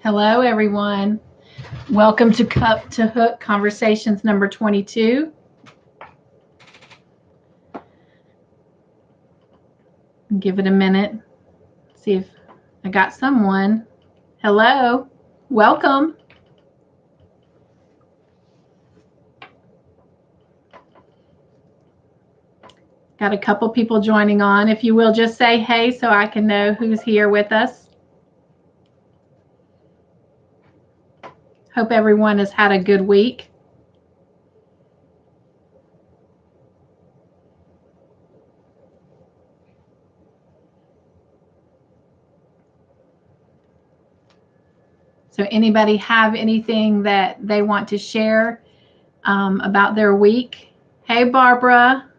Hello, everyone. Welcome to Cup to Hook Conversations number 22. Give it a minute. See if I got someone. Hello. Welcome. Got a couple people joining on. If you will just say hey so I can know who's here with us. Hope everyone has had a good week. So anybody have anything that they want to share about their week? Hey, Barbara.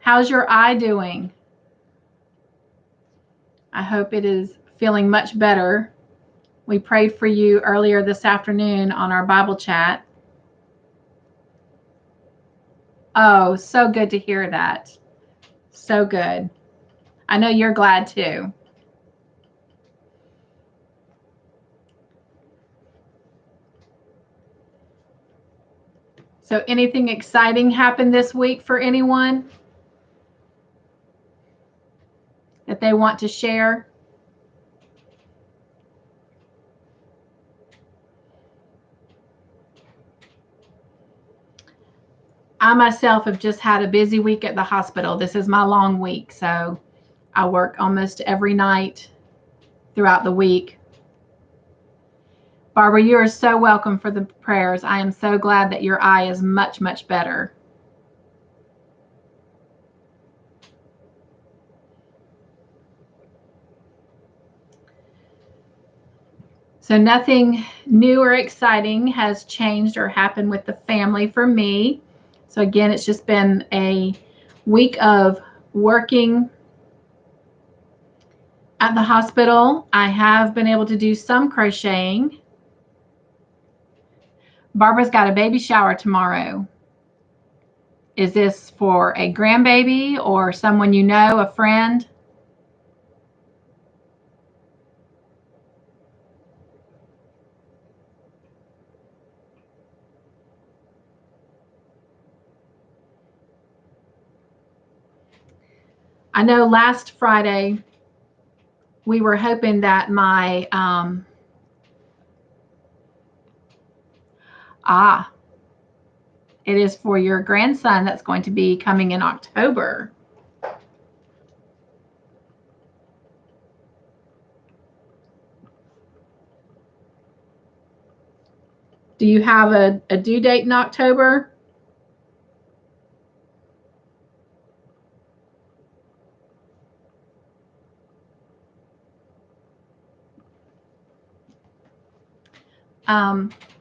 How's your eye doing? I hope it is feeling much better. We prayed for you earlier this afternoon on our Bible chat. Oh, so good to hear that. So good. I know you're glad too. So anything exciting happened this week for anyone that they want to share? I myself have just had a busy week at the hospital. This is my long week, so I work almost every night throughout the week. Barbara, you are so welcome for the prayers. I am so glad that your eye is much, much better. So nothing new or exciting has changed or happened with the family for me. So again, it's just been a week of working at the hospital. I have been able to do some crocheting. Barbara's got a baby shower tomorrow. Is this for a grandbaby or someone you know, a friend? I know last Friday we were hoping that my it is for your grandson that's going to be coming in October. Do you have a due date in October?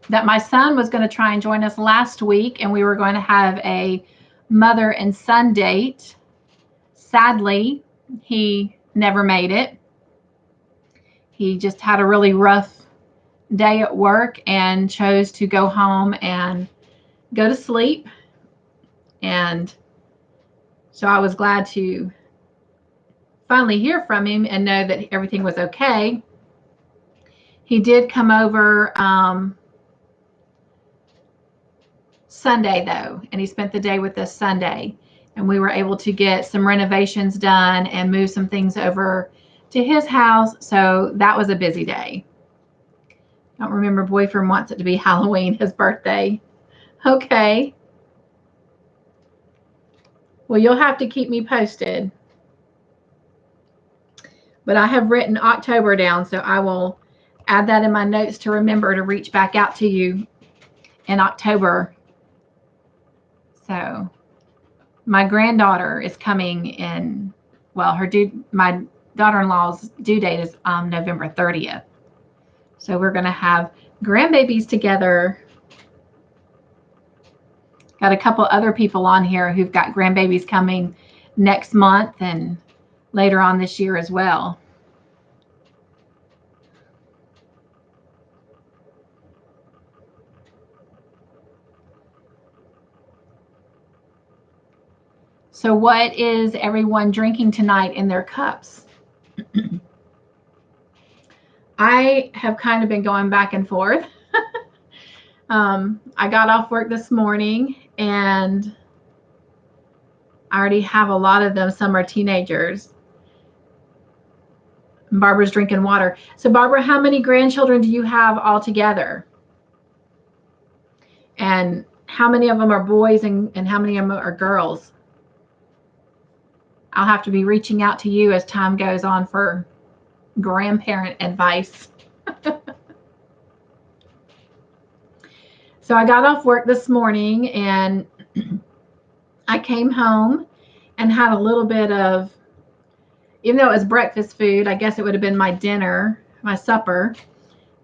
That my son was going to try and join us last week, and we were going to have a mother and son date. Sadly, he never made it. He just had a really rough day at work and chose to go home and go to sleep. And so I was glad to finally hear from him and know that everything was okay. He did come over Sunday though, and he spent the day with us Sunday, and we were able to get some renovations done and move some things over to his house. So that was a busy day. I don't remember, boyfriend wants it to be Halloween, his birthday. Okay. Well, you'll have to keep me posted. But I have written October down, so I will add that in my notes to remember to reach back out to you in October. So my granddaughter is coming in, well, my daughter-in-law's due date is November 30th. So we're going to have grandbabies together. Got a couple other people on here who've got grandbabies coming next month and later on this year as well. So what is everyone drinking tonight in their cups? I have kind of been going back and forth. I got off work this morning and I already have a lot of them. Some are teenagers. Barbara's drinking water. So Barbara, how many grandchildren do you have altogether? And how many of them are boys and how many of them are girls? I'll have to be reaching out to you as time goes on for grandparent advice. So I got off work this morning and I came home and had a little bit of, even though it was breakfast food, I guess it would have been my dinner, my supper.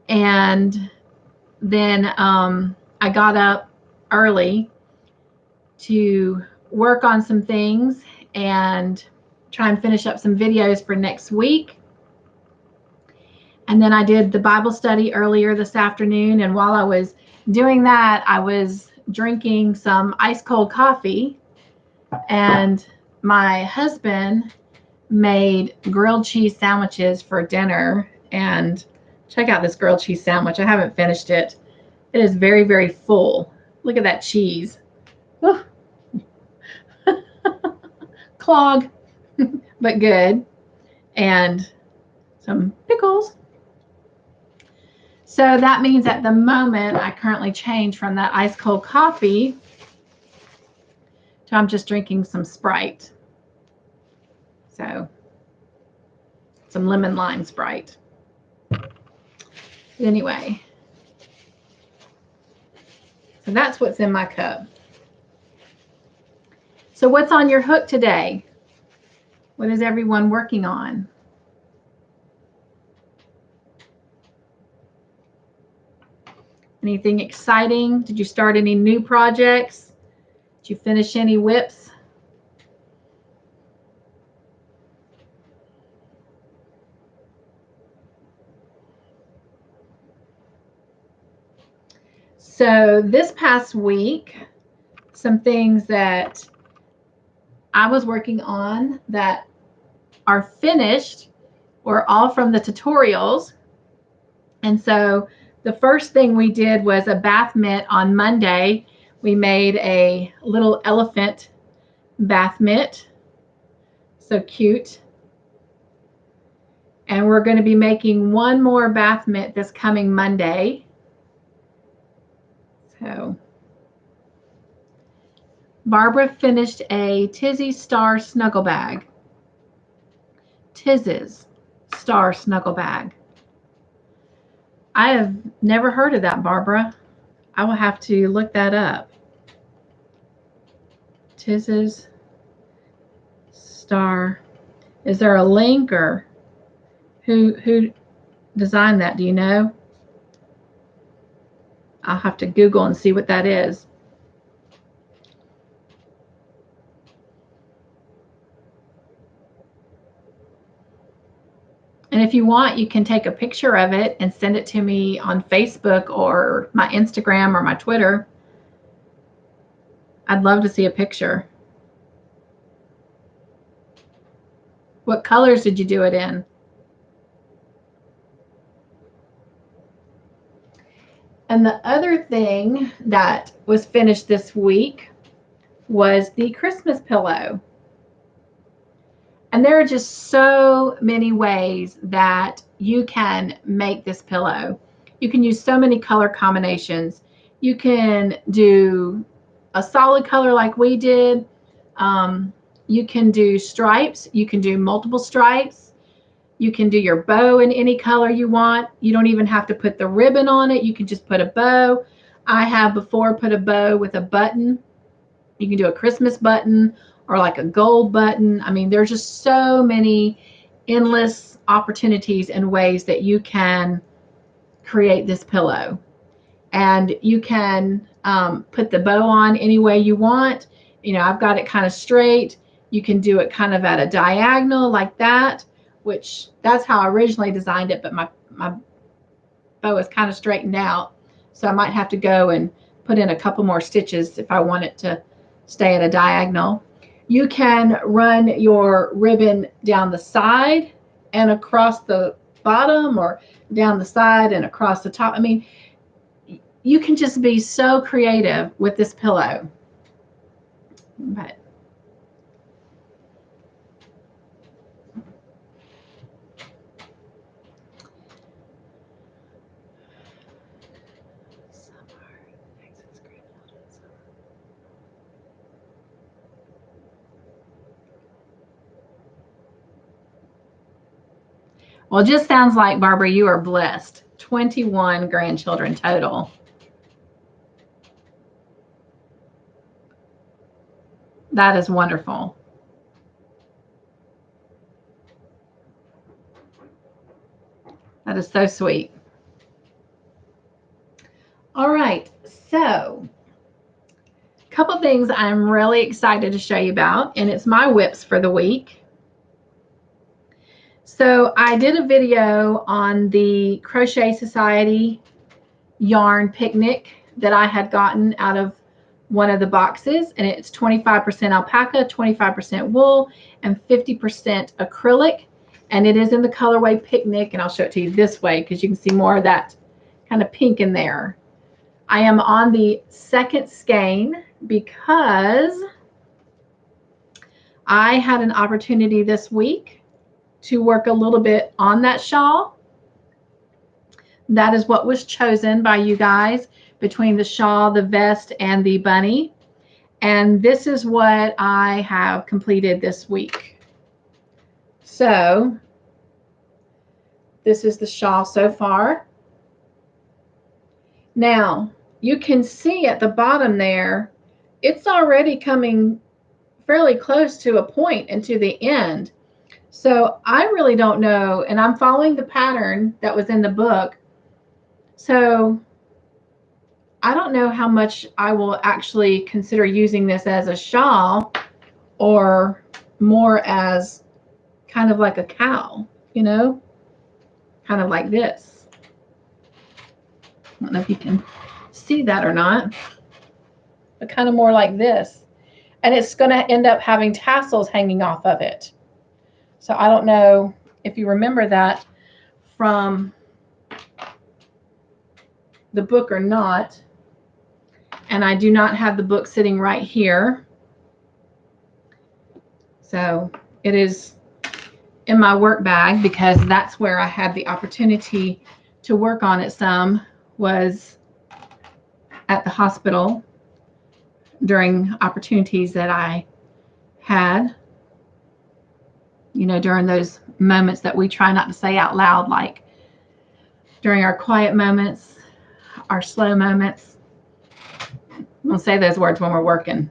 And then I got up early to work on some things and try and finish up some videos for next week. And then I did the Bible study earlier this afternoon. And while I was doing that, I was drinking some ice cold coffee. And my husband made grilled cheese sandwiches for dinner. And check out this grilled cheese sandwich. I haven't finished it. It is very, very full. Look at that cheese. Clog, but good. And some pickles. So that means at the moment, I currently changed from that ice cold coffee to I'm just drinking some Sprite. So some lemon lime Sprite. Anyway, so that's what's in my cup. So what's on your hook today? What is everyone working on? Anything exciting? Did you start any new projects? Did you finish any whips? So this past week, some things that I was working on that are finished were all from the tutorials. And so the first thing we did was a bath mitt on Monday. We made a little elephant bath mitt. So cute. And we're going to be making one more bath mitt this coming Monday. So Barbara finished a Tizzy Star Snuggle Bag. Tiz's Star Snuggle Bag. I have never heard of that, Barbara. I will have to look that up. Tiz's Star. Is there a link or who designed that? Do you know? I'll have to Google and see what that is. And if you want, you can take a picture of it and send it to me on Facebook or my Instagram or my Twitter. I'd love to see a picture. What colors did you do it in? And the other thing that was finished this week was the Christmas pillow. And there are just so many ways that you can make this pillow. You can use so many color combinations. You can do a solid color like we did. You can do stripes. You can do multiple stripes. You can do your bow in any color you want. You don't even have to put the ribbon on it. You can just put a bow. I have before put a bow with a button. You can do a Christmas button or like a gold button. I mean, there's just so many endless opportunities and ways that you can create this pillow. And you can put the bow on any way you want. You know, I've got it kind of straight. You can do it kind of at a diagonal like that, which that's how I originally designed it, but my bow is kind of straightened out. So I might have to go and put in a couple more stitches if I want it to stay at a diagonal. You can run your ribbon down the side and across the bottom or down the side and across the top. I mean, you can just be so creative with this pillow. But well, it just sounds like, Barbara, you are blessed. 21 grandchildren total. That is wonderful. That is so sweet. All right, so a couple things I'm really excited to show you about, and it's my whips for the week. So I did a video on the Crochet Society yarn picnic that I had gotten out of one of the boxes, and it's 25% alpaca, 25% wool, and 50% acrylic, and it is in the colorway picnic, and I'll show it to you this way because you can see more of that kind of pink in there. I am on the second skein because I had an opportunity this week to work a little bit on that shawl. That is what was chosen by you guys between the shawl, the vest, and the bunny. And this is what I have completed this week. So this is the shawl so far. Now, you can see at the bottom there, it's already coming fairly close to a point and to the end. So I really don't know, and I'm following the pattern that was in the book. So I don't know how much I will actually consider using this as a shawl or more as kind of like a cowl, you know, kind of like this. I don't know if you can see that or not, but kind of more like this. And it's going to end up having tassels hanging off of it. So I don't know if you remember that from the book or not. And I do not have the book sitting right here. So it is in my work bag because that's where I had the opportunity to work on it some, was at the hospital during opportunities that I had, you know, during those moments that we try not to say out loud, like during our quiet moments, our slow moments. We'll say those words when we're working.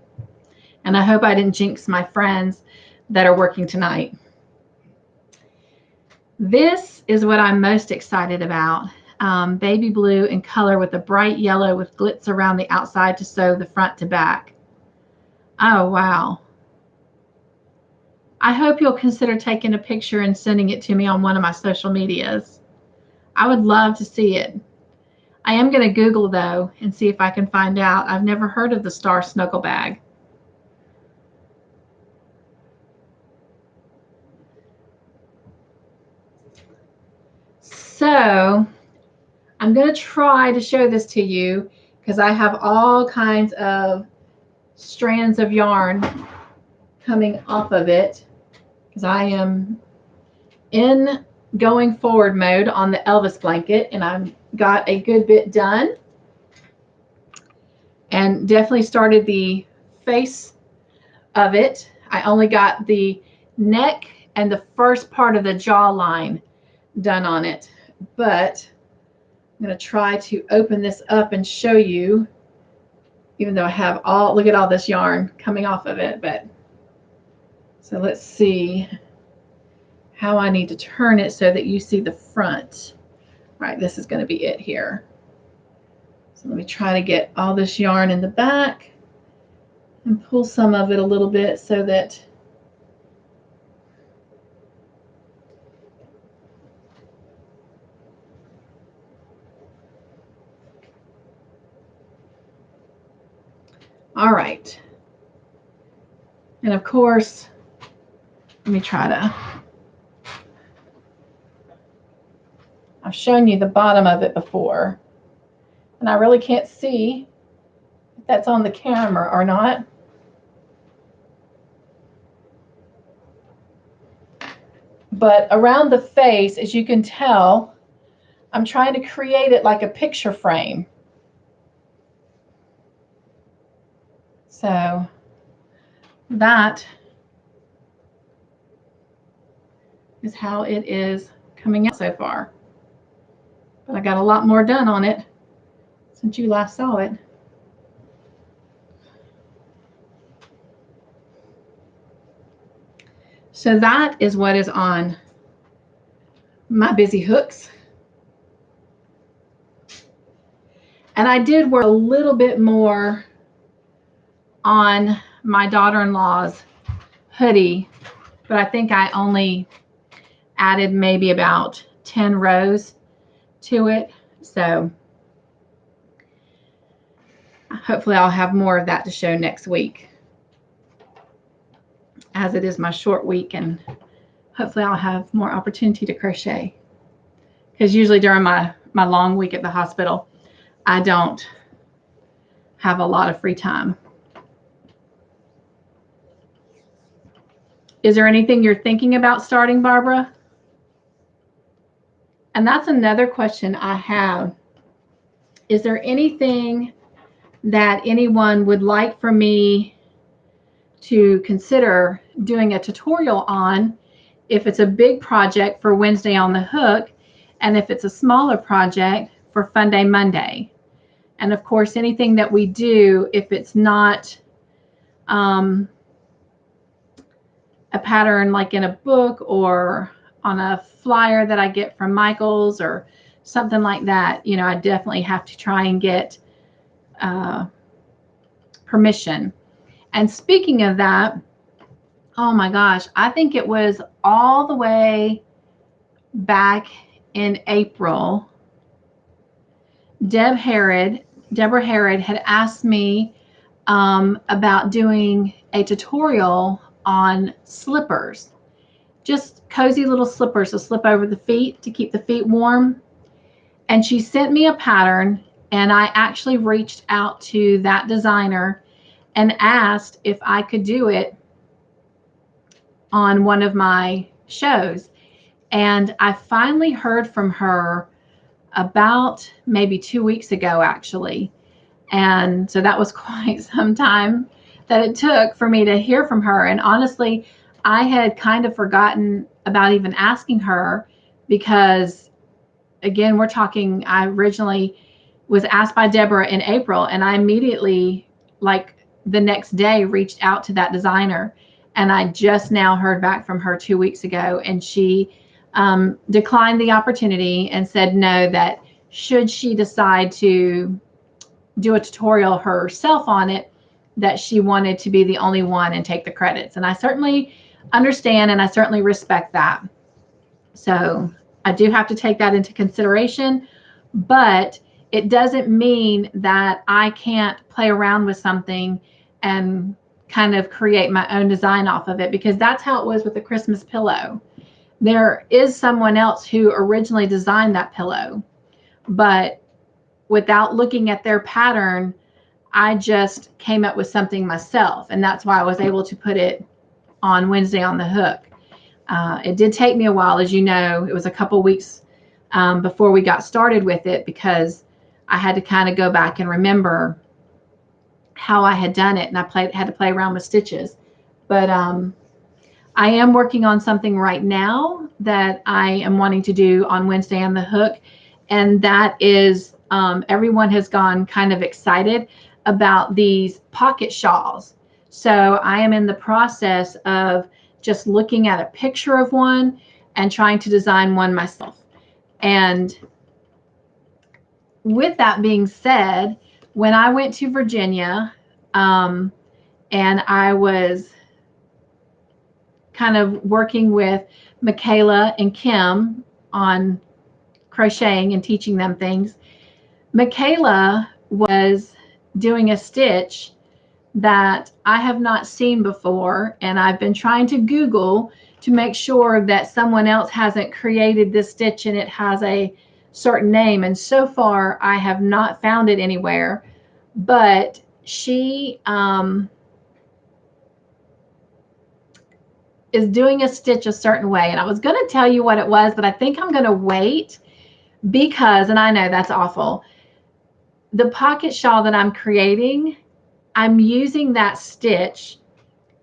And I hope I didn't jinx my friends that are working tonight. This is what I'm most excited about. Baby blue in color with a bright yellow with glitz around the outside to sew the front to back. Oh, wow. I hope you'll consider taking a picture and sending it to me on one of my social medias. I would love to see it. I am going to Google, though, and see if I can find out. I've never heard of the Star Snuggle Bag. So I'm going to try to show this to you because I have all kinds of strands of yarn coming off of it because I am in going forward mode on the Elvis blanket, and I've got a good bit done and definitely started the face of it. I only got the neck and the first part of the jawline done on it, but I'm going to try to open this up and show you, even though I have all, look at all this yarn coming off of it. But so let's see how I need to turn it so that you see the front. Right, this is going to be it here. So let me try to get all this yarn in the back and pull some of it a little bit so that all right. And of course, let me try to I've shown you the bottom of it before, and I really can't see if that's on the camera or not. But around the face, as you can tell, I'm trying to create it like a picture frame. So that is how it is coming out so far. But I got a lot more done on it since you last saw it. So that is what is on my busy hooks. And I did work a little bit more on my daughter-in-law's hoodie, but I think I only added maybe about 10 rows to it. So hopefully I'll have more of that to show next week, as it is my short week, and hopefully I'll have more opportunity to crochet, because usually during my long week at the hospital, I don't have a lot of free time. Is there anything you're thinking about starting, Barbara? And that's another question I have. Is there anything that anyone would like for me to consider doing a tutorial on, if it's a big project for Wednesday on the Hook, and if it's a smaller project for Fun Day Monday? And of course, anything that we do, if it's not a pattern like in a book or on a flyer that I get from Michael's or something like that, you know, I definitely have to try and get permission. And speaking of that, oh my gosh, I think it was all the way back in April, Deborah Harrod had asked me about doing a tutorial on slippers, just cozy little slippers to slip over the feet to keep the feet warm. And she sent me a pattern, and I actually reached out to that designer and asked if I could do it on one of my shows. And I finally heard from her about maybe 2 weeks ago, actually. And so that was quite some time that it took for me to hear from her. And honestly, I had kind of forgotten about even asking her, because again, we're talking, I originally was asked by Deborah in April, and I immediately, like the next day, reached out to that designer. And I just now heard back from her 2 weeks ago, and she declined the opportunity and said no, that should she decide to do a tutorial herself on it, that she wanted to be the only one and take the credits. And I certainly understand, and I certainly respect that. So I do have to take that into consideration, but it doesn't mean that I can't play around with something and kind of create my own design off of it, because that's how it was with the Christmas pillow. There is someone else who originally designed that pillow, but without looking at their pattern, I just came up with something myself, and that's why I was able to put it on Wednesday on the Hook. It did take me a while, as you know. It was a couple weeks before we got started with it, because I had to kind of go back and remember how I had done it, and I had to play around with stitches. But I am working on something right now that I am wanting to do on Wednesday on the Hook, and that is everyone has gone kind of excited about these pocket shawls. So I am in the process of just looking at a picture of one and trying to design one myself. And with that being said, when I went to Virginia, and I was kind of working with Michaela and Kim on crocheting and teaching them things, Michaela was doing a stitch that I have not seen before, and I've been trying to Google to make sure that someone else hasn't created this stitch and it has a certain name, and so far I have not found it anywhere. But she is doing a stitch a certain way, and I was going to tell you what it was, but I think I'm going to wait because, and I know that's awful, the pocket shawl that I'm creating, I'm using that stitch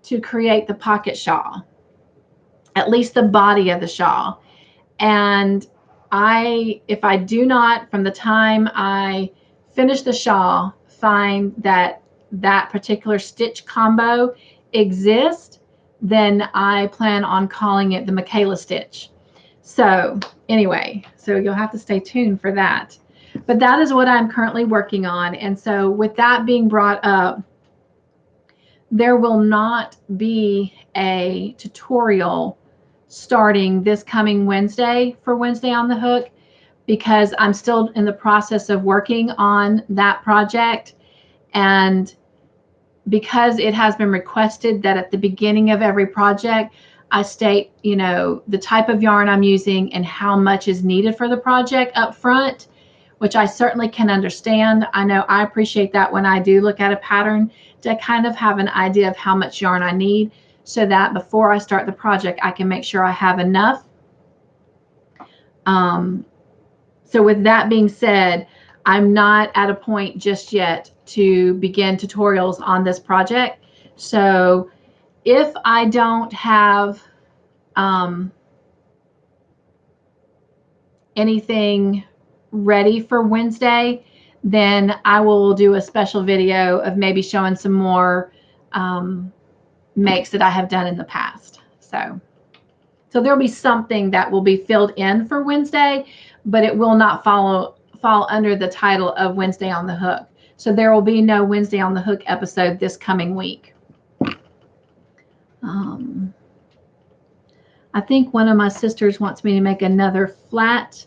to create the pocket shawl, at least the body of the shawl. And if I do not, from the time I finish the shawl, find that that particular stitch combo exists, then I plan on calling it the Michaela stitch. So anyway, so you'll have to stay tuned for that. But that is what I'm currently working on. And so with that being brought up, there will not be a tutorial starting this coming Wednesday for Wednesday on the Hook, because I'm still in the process of working on that project. And because it has been requested that at the beginning of every project, I state, you know, the type of yarn I'm using and how much is needed for the project up front, which I certainly can understand. I know I appreciate that when I do look at a pattern, to kind of have an idea of how much yarn I need, so that before I start the project, I can make sure I have enough. So with that being said, I'm not at a point just yet to begin tutorials on this project. So if I don't have anything ready for Wednesday, then I will do a special video of maybe showing some more makes that I have done in the past. So there'll be something that will be filled in for Wednesday, but it will not fall under the title of Wednesday on the Hook. So there will be no Wednesday on the Hook episode this coming week. I think one of my sisters wants me to make another flat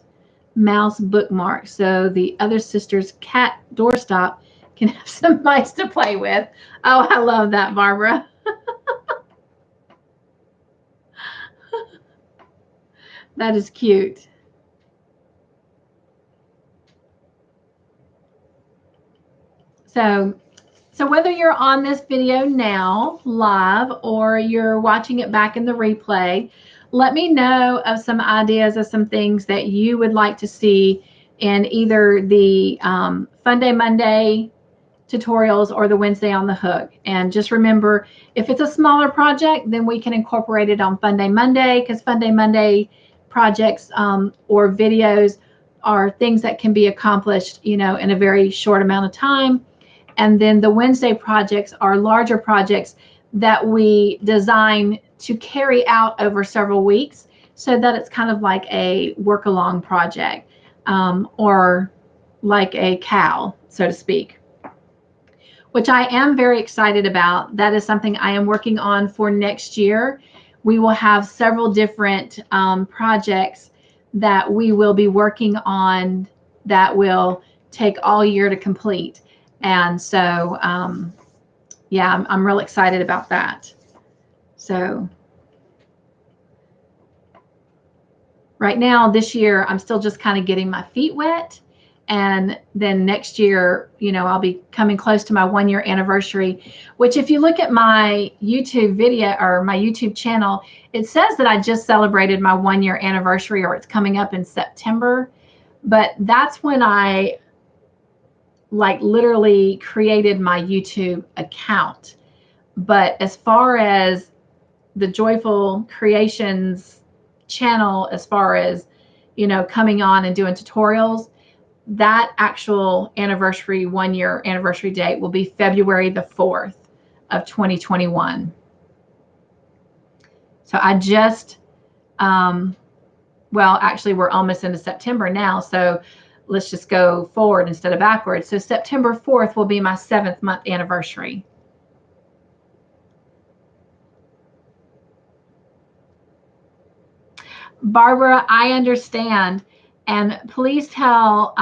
mouse bookmark so the other sister's cat doorstop can have some mice to play with. Oh, I love that, Barbara. That is cute. So whether you're on this video now live or you're watching it back in the replay, let me know of some ideas of some things that you would like to see in either the Fun Day Monday tutorials or the Wednesday on the Hook. And just remember, if it's a smaller project, then we can incorporate it on Fun Day Monday, because Fun Day Monday projects or videos are things that can be accomplished, you know, in a very short amount of time. And then the Wednesday projects are larger projects that we design to carry out over several weeks, so that it's kind of like a work-along project, or like a cow, so to speak, which I am very excited about. That is something I am working on for next year. We will have several different projects that we will be working on that will take all year to complete. And so, yeah, I'm real excited about that. So right now, this year, I'm still just kind of getting my feet wet. And then next year, you know, I'll be coming close to my 1-year anniversary, which if you look at my YouTube video or my YouTube channel, it says that I just celebrated my 1-year anniversary, or it's coming up in September. But that's when I like literally created my YouTube account. But as far as the Joyful Creations channel, as far as, you know, coming on and doing tutorials, that actual anniversary, 1-year anniversary date will be February the 4th of 2021. So I just, well, actually we're almost into September now. So let's just go forward instead of backwards. So September 4th will be my 7th month anniversary. Barbara, I understand. And please tell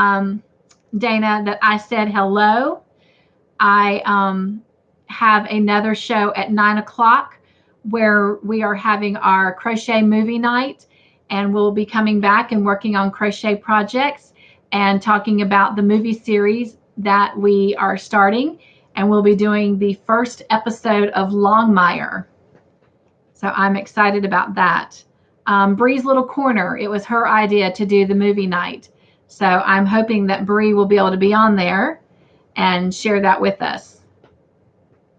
Dana that I said hello. I have another show at 9 o'clock where we are having our crochet movie night, and we'll be coming back and working on crochet projects. and talking about the movie series that we are starting. And we'll be doing the first episode of Longmire. So I'm excited about that. Bree's Little Corner, it was her idea to do the movie night. So I'm hoping that Bree will be able to be on there and share that with us.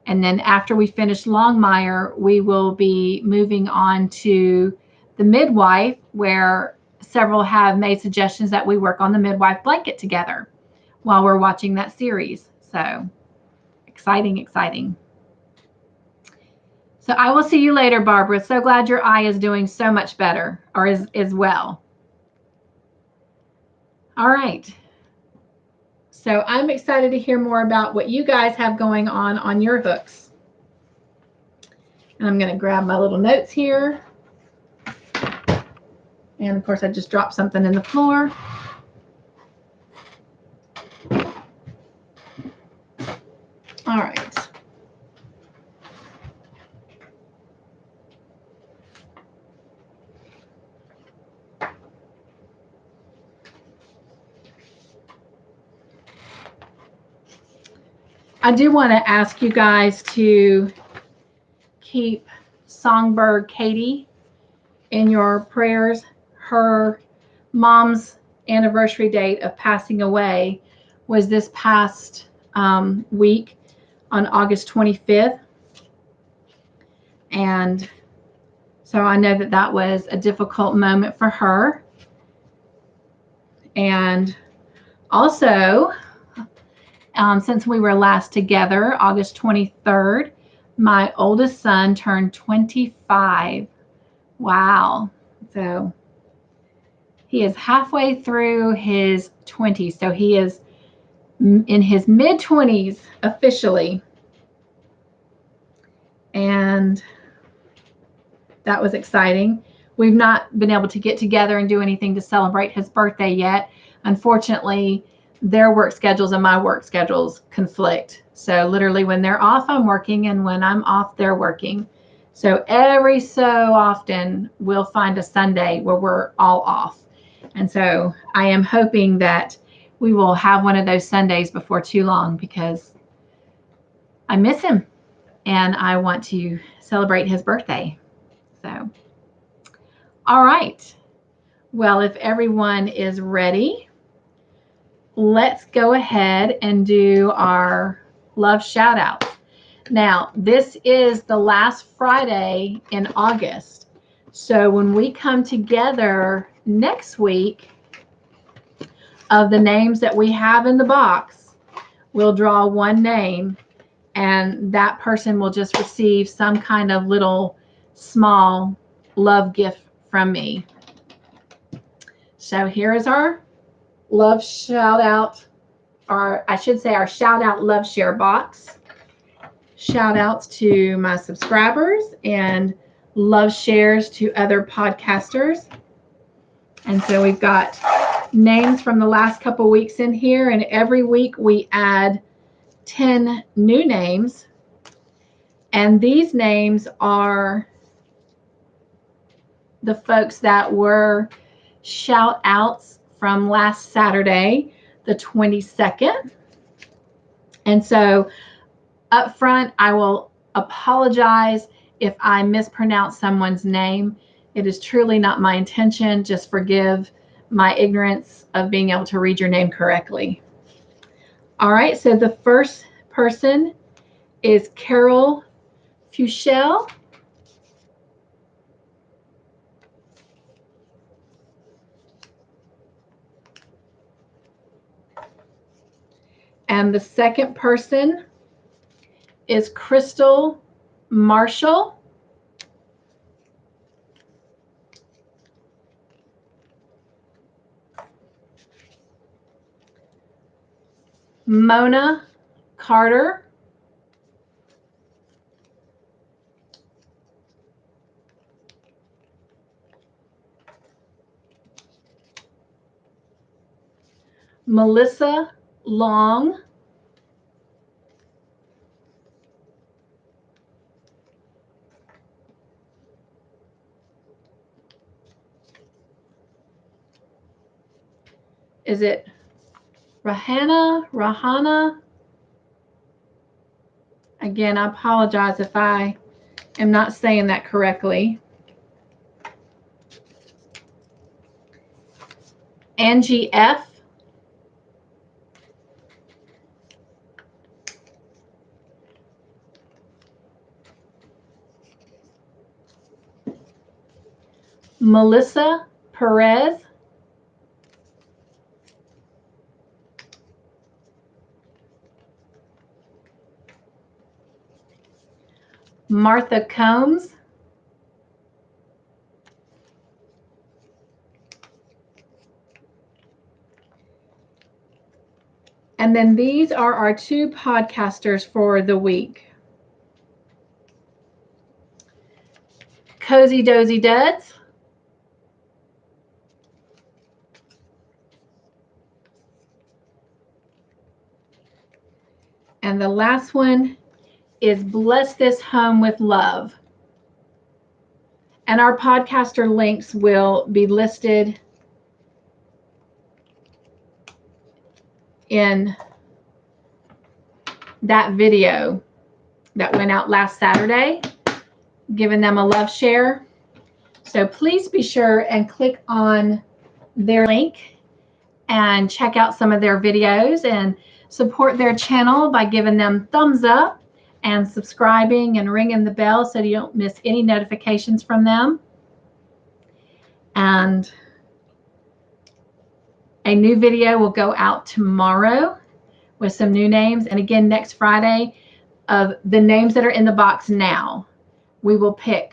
And then after we finish Longmire, we will be moving on to the midwife, where several have made suggestions that we work on the midwife blanket together while we're watching that series. So exciting, exciting. So I will see you later, Barbara. So glad your eye is doing so much better, or is well. All right. So I'm excited to hear more about what you guys have going on your hooks. And I'm going to grab my little notes here. And of course, I just dropped something in the floor. All right. I do want to ask you guys to keep Songbird Katie in your prayers. Her mom's anniversary date of passing away was this past week on August 25th. And so I know that that was a difficult moment for her. And also, since we were last together, August 23rd, my oldest son turned 25. Wow. So he is halfway through his 20s. So he is in his mid-20s officially. And that was exciting. We've not been able to get together and do anything to celebrate his birthday yet. Unfortunately, their work schedules and my work schedules conflict. So literally when they're off, I'm working, and when I'm off, they're working. So every so often we'll find a Sunday where we're all off. And so I am hoping that we will have one of those Sundays before too long, because I miss him and I want to celebrate his birthday. So, all right. Well, if everyone is ready, let's go ahead and do our love shout out. Now, this is the last Friday in August. So when we come together next week, of the names that we have in the box, we'll draw one name, and that person will just receive some kind of little small love gift from me. So here is our love shout out, or I should say our shout out love share box. Shout outs to my subscribers and love shares to other podcasters. And so we've got names from the last couple weeks in here, and every week we add 10 new names. And these names are the folks that were shout outs from last Saturday, the 22nd. And so up front, I will apologize if I mispronounce someone's name. It is truly not my intention. Just forgive my ignorance of being able to read your name correctly. All right, so the first person is Carol Fuchel. And the second person is Crystal Marshall. Mona Carter. Melissa Long. Is it Rahana. Again, I apologize if I am not saying that correctly. Angie F. Melissa Perez. Martha Combs. And then these are our 2 podcasters for the week. Cozy Dozy Duds. And the last one is Bless This Home with Love. And our podcaster links will be listed in that video that went out last Saturday, giving them a love share. So please be sure and click on their link and check out some of their videos and support their channel by giving them thumbs up and subscribing and ringing the bell so you don't miss any notifications from them. And a new video will go out tomorrow with some new names. And again, next Friday, of the names that are in the box now, we will pick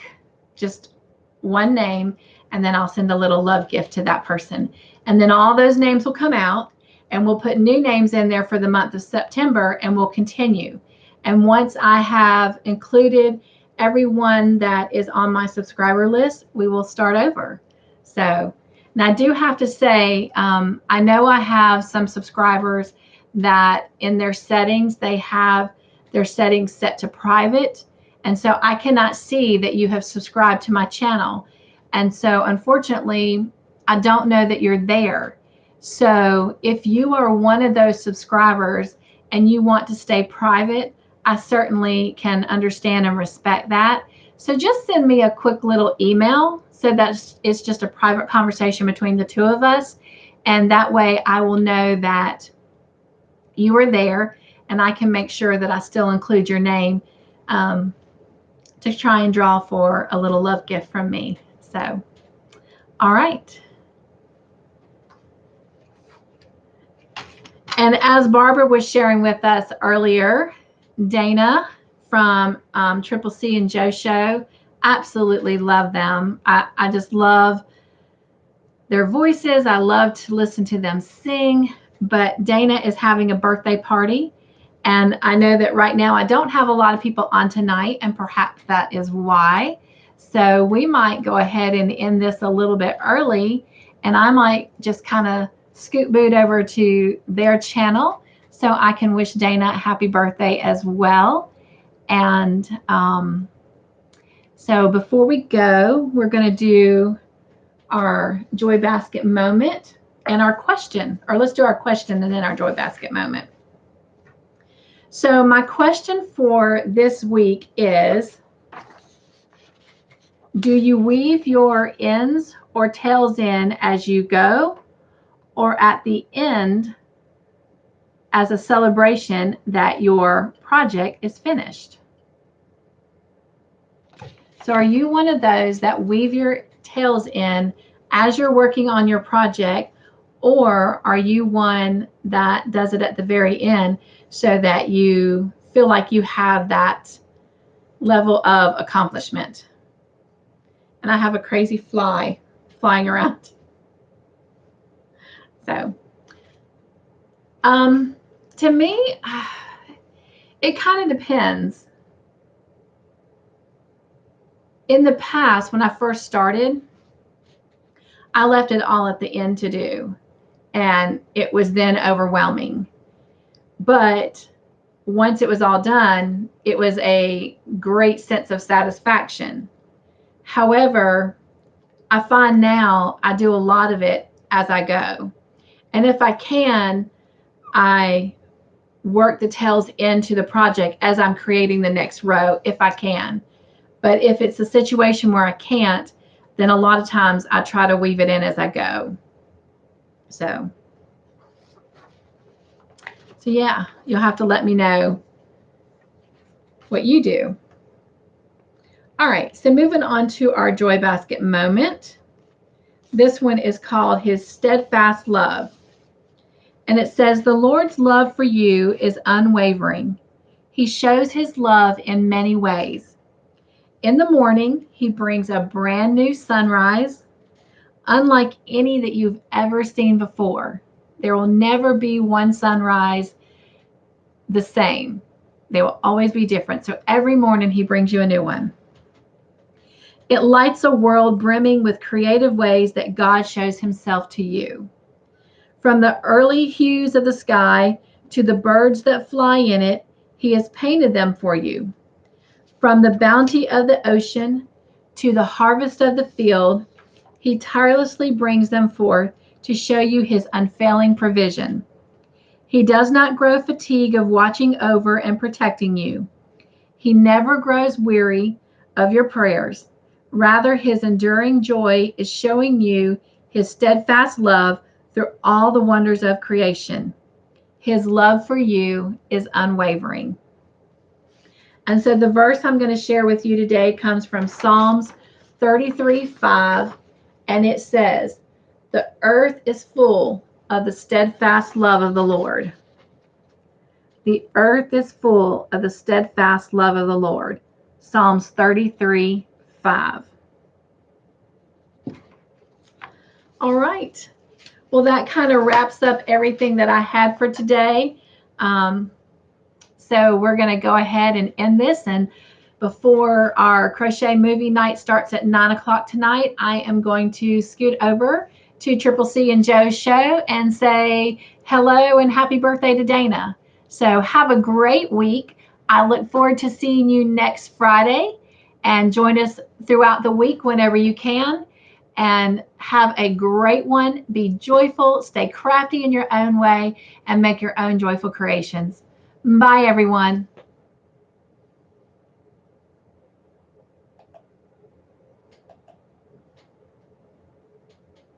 just one name, and then I'll send a little love gift to that person. And then all those names will come out, and we'll put new names in there for the month of September, and we'll continue. And once I have included everyone that is on my subscriber list, we will start over. So, and I do have to say, I know I have some subscribers that in their settings, they have their settings set to private. And so I cannot see that you have subscribed to my channel. And so unfortunately, I don't know that you're there. So if you are one of those subscribers and you want to stay private, I certainly can understand and respect that. So just send me a quick little email so that it's just a private conversation between the 2 of us. And that way I will know that you are there, and I can make sure that I still include your name to try and draw for a little love gift from me. So, all right. And as Barbara was sharing with us earlier, Dana from Triple C and Joe Show, absolutely love them. I just love their voices. I love to listen to them sing. But Dana is having a birthday party. And I know that right now I don't have a lot of people on tonight, and perhaps that is why. So we might go ahead and end this a little bit early, and I might just kind of scoot boot over to their channel so I can wish Dana a happy birthday as well. And so before we go, we're going to do our Joy Basket moment and our question, or let's do our question and then our Joy Basket moment. So my question for this week is, do you weave your ends or tails in as you go, or at the end as a celebration that your project is finished? So are you one of those that weave your tails in as you're working on your project, or are you one that does it at the very end so that you feel like you have that level of accomplishment? And I have a crazy fly flying around. So, to me, it kind of depends. In the past, when I first started, I left it all at the end to do, and it was then overwhelming. But once it was all done, it was a great sense of satisfaction. However, I find now I do a lot of it as I go. And if I can, I work the tails into the project as I'm creating the next row if I can. But if it's a situation where I can't, then a lot of times I try to weave it in as I go. So yeah, you'll have to let me know what you do. All right, so moving on to our Joy Basket moment. This one is called His Steadfast Love. And it says, the Lord's love for you is unwavering. He shows his love in many ways. In the morning, he brings a brand new sunrise, unlike any that you've ever seen before. There will never be one sunrise the same. They will always be different. So every morning he brings you a new one. It lights a world brimming with creative ways that God shows himself to you. From the early hues of the sky to the birds that fly in it, he has painted them for you. From the bounty of the ocean to the harvest of the field, he tirelessly brings them forth to show you his unfailing provision. He does not grow fatigue of watching over and protecting you. He never grows weary of your prayers. Rather, his enduring joy is showing you his steadfast love through all the wonders of creation. His love for you is unwavering. And so the verse I'm going to share with you today comes from Psalms 33:5, and it says, the earth is full of the steadfast love of the Lord. The earth is full of the steadfast love of the Lord. Psalms 33:5. All right. Well, that kind of wraps up everything that I had for today. So we're going to go ahead and end this. And before our crochet movie night starts at 9 o'clock tonight, I am going to scoot over to Triple C and Joe's show and say hello and happy birthday to Dana. So have a great week. I look forward to seeing you next Friday, and join us throughout the week whenever you can. And have a great one. Be joyful, stay crafty in your own way, and make your own joyful creations. Bye, everyone.